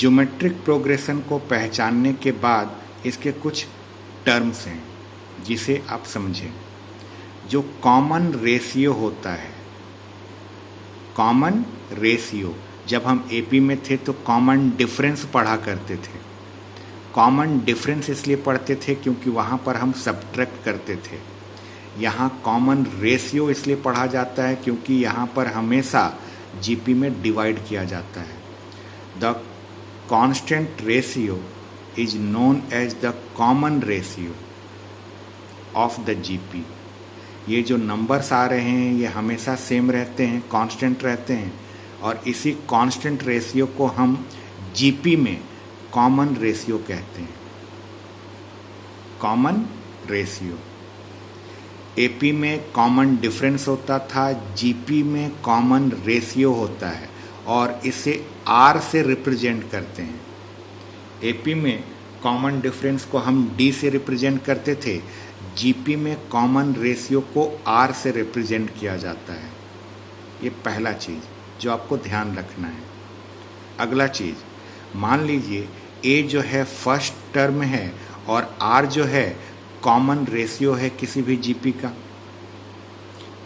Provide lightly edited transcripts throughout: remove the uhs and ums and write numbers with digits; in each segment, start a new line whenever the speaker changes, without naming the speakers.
Geometric progression को पहचानने के बाद इसके कुछ टर्म्स हैं जिसे आप समझें। जो कॉमन रेशियो होता है, कॉमन रेशियो, जब हम एपी में थे तो कॉमन डिफरेंस पढ़ा करते थे। कॉमन डिफरेंस इसलिए पढ़ते थे क्योंकि वहाँ पर हम सब्ट्रैक्ट करते थे। यहाँ कॉमन रेशियो इसलिए पढ़ा जाता है क्योंकि यहाँ पर हमेशा जीपी में डिवाइड किया जाता है। The constant ratio is known as the common ratio of the GP. ये जो नंबर्स आ रहे हैं ये हमेशा सेम रहते हैं, कांस्टेंट रहते हैं, और इसी कांस्टेंट रेशियो को हम जीपी में कॉमन रेशियो कहते हैं। Common ratio. एपी में कॉमन डिफरेंस होता था, जीपी में कॉमन रेशियो होता है और इसे आर से रिप्रेजेंट करते हैं। एपी में कॉमन डिफरेंस को हम डी से रिप्रेजेंट करते थे, जीपी में कॉमन रेशियो को आर से रिप्रेजेंट किया जाता है। ये पहला चीज़ जो आपको ध्यान रखना है। अगला चीज़, मान लीजिए ए जो है फर्स्ट टर्म है और आर जो है कॉमन रेशियो है किसी भी जीपी का।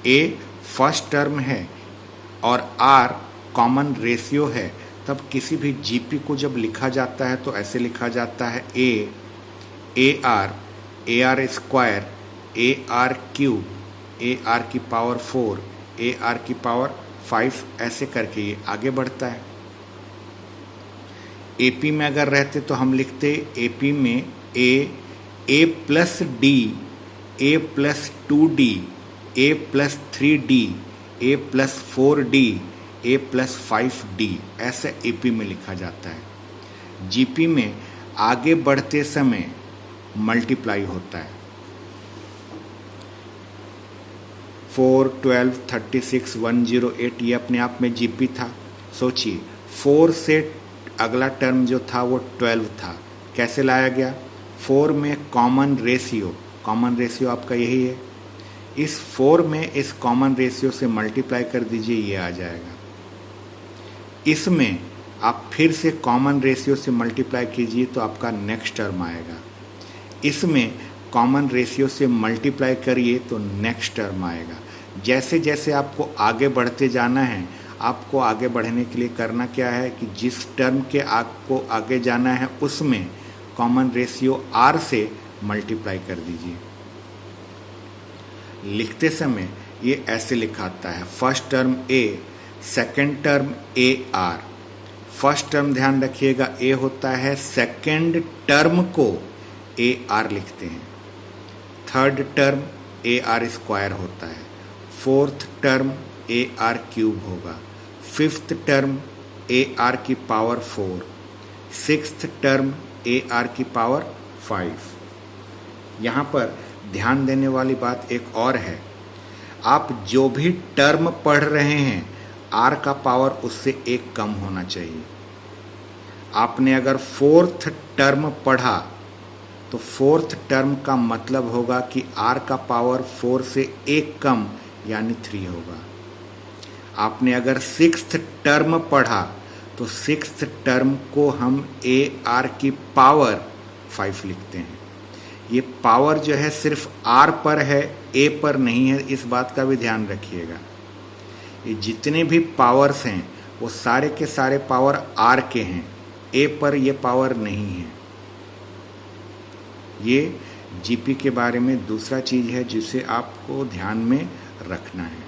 ए फर्स्ट टर्म है और आर कॉमन रेशियो है, तब किसी भी जीपी को जब लिखा जाता है तो ऐसे लिखा जाता है A R square, A R cube, A R की पावर 4, ए आर की पावर 5, ऐसे करके ये आगे बढ़ता है। एपी में अगर रहते तो हम लिखते एपी में ए प्लस डी, ए प्लस 2d, ए प्लस 3d, ए प्लस 4d, ए प्लस 5d, ऐसे एपी में लिखा जाता है। जीपी में आगे बढ़ते समय मल्टीप्लाई होता है। 4, 12, 36, 108 ये अपने आप में जीपी था। सोचिए 4 से अगला टर्म जो था वो 12 था, कैसे लाया गया? 4 में कॉमन रेशियो आपका यही है, इस 4 में इस कॉमन रेशियो से मल्टीप्लाई कर दीजिए, ये आ जाएगा। इसमें आप फिर से कॉमन रेशियो से मल्टीप्लाई कीजिए तो आपका नेक्स्ट टर्म आएगा। इसमें कॉमन रेशियो से मल्टीप्लाई करिए तो नेक्स्ट टर्म आएगा। जैसे जैसे आपको आगे बढ़ते जाना है, आपको आगे बढ़ने के लिए करना क्या है कि जिस टर्म के आपको आगे जाना है उसमें कॉमन रेशियो आर से मल्टीप्लाई कर दीजिए। लिखते समय ये ऐसे लिखाता है, first term A, second term A R. First term ध्यान रखिएगा ए होता है, सेकेंड टर्म को ए आर लिखते हैं। Third term A R square होता है, fourth term A R cube होगा, फिफ्थ टर्म ए आर की power 4, sixth term A R की पावर 5। यहाँ पर ध्यान देने वाली बात एक और है, आप जो भी टर्म पढ़ रहे हैं आर का पावर उससे एक कम होना चाहिए। आपने अगर फोर्थ टर्म पढ़ा तो फोर्थ टर्म का मतलब होगा कि आर का पावर 4 से एक कम यानी 3 होगा। आपने अगर सिक्स्थ टर्म पढ़ा तो सिक्स्थ टर्म को हम ए आर की पावर 5 लिखते हैं। ये पावर जो है सिर्फ आर पर है, ए पर नहीं है, इस बात का भी ध्यान रखिएगा। ये जितने भी पावर्स हैं वो सारे के सारे पावर आर के हैं, ए पर ये पावर नहीं है। ये जीपी के बारे में दूसरा चीज़ है जिसे आपको ध्यान में रखना है।